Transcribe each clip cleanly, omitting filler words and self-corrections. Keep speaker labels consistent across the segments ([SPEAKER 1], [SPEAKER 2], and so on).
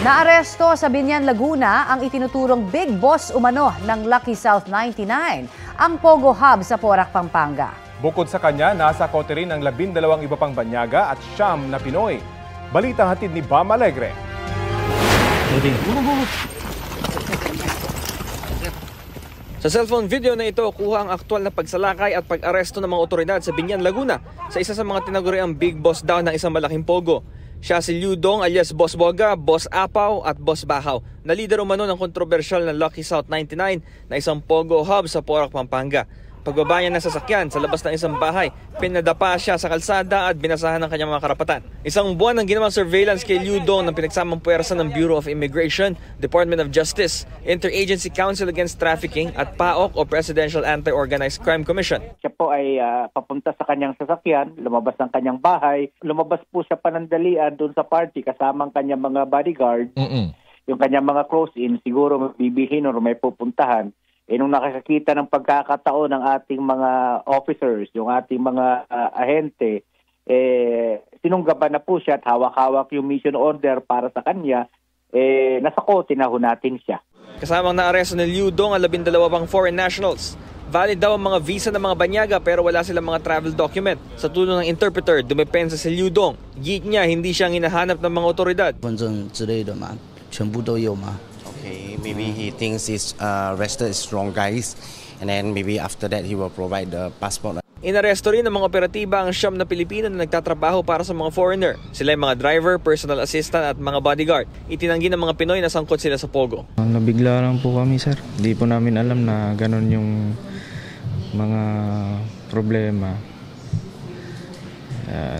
[SPEAKER 1] Naaresto sa Biñan, Laguna ang itinuturong big boss umano ng Lucky South 99, ang Pogo Hub sa Porac, Pampanga.
[SPEAKER 2] Bukod sa kanya, nasa kote rin ang 12 iba pang banyaga at 9 na Pinoy. Balita hatid ni Bam Alegre.
[SPEAKER 3] Sa cellphone video na ito, kuha ang aktwal na pagsalakay at pag-aresto ng mga otoridad sa Biñan, Laguna sa isa sa mga tinaguriang big boss daw ng isang malaking pogo. Siya si Liu Dong alias Boss Boga, Boss Apaw at Boss Bahaw, na leader umano ng kontrobersyal na Lucky South 99 na isang pogo hub sa Porac, Pampanga. Pagbaba niya ng sasakyan sa labas ng isang bahay, pinadapa siya sa kalsada at binasahan ng kanyang mga karapatan. Isang buwan ng ginawang surveillance kay Liu Dong ng pinagsamang puwersa ng Bureau of Immigration, Department of Justice, Interagency Council Against Trafficking at PAOK o Presidential Anti-Organized Crime Commission.
[SPEAKER 4] Siya po ay papunta sa kanyang sasakyan, lumabas ng kanyang bahay, lumabas po siya panandalian doon sa party kasama ang kanyang mga bodyguard, yung kanyang mga close-in, siguro mabibihin o may pupuntahan. Nung nakakita ng pagkakataon ng ating mga officers, yung ating mga ahente, sinunggaban na po siya at hawak-hawak yung mission order para sa kanya, nasa kote na ho natin siya.
[SPEAKER 3] Kasamang naaresto ni Liu Dong ang 12 pang foreign nationals. Valid daw ang mga visa ng mga banyaga pero wala silang mga travel document. Sa tulong ng interpreter, dumepensa si Liu Dong. Git niya, hindi siyang hinahanap ng mga otoridad.
[SPEAKER 5] Okay, maybe he thinks his arrested is wrong guys, and then maybe after that he will provide the passport.
[SPEAKER 3] Inaresto rin ng mga operatiba ang 9 na Pilipino na nagtatrabaho para sa mga foreigner. Sila ay mga driver, personal assistant at mga bodyguard. Itinanggi ng mga Pinoy na sangkot sila sa pogo.
[SPEAKER 6] Nabigla lang po kami, sir. Hindi po namin alam na ganun yung mga problema.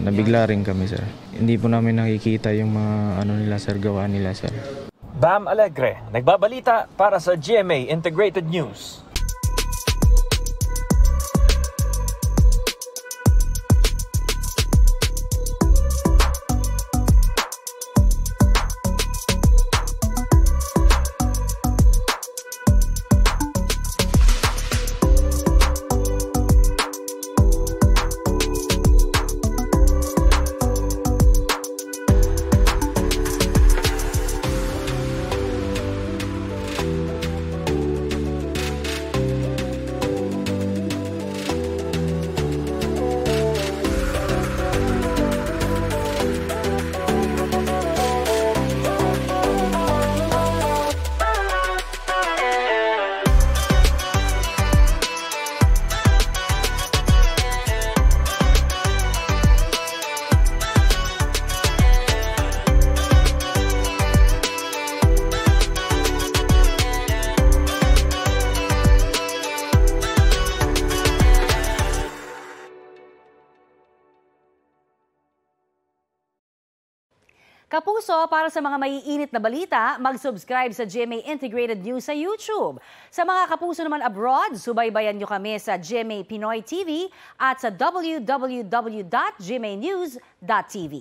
[SPEAKER 6] Nabigla rin kami, sir. Hindi po namin nakikita yung mga nila, sir, gawa nila, sir.
[SPEAKER 3] Bam Alegre, nagbabalita para sa GMA Integrated News.
[SPEAKER 1] Kapuso, para sa mga maiinit na balita, mag-subscribe sa GMA Integrated News sa YouTube. Sa mga kapuso naman abroad, subaybayan nyo kami sa GMA Pinoy TV at sa www.gmanews.tv.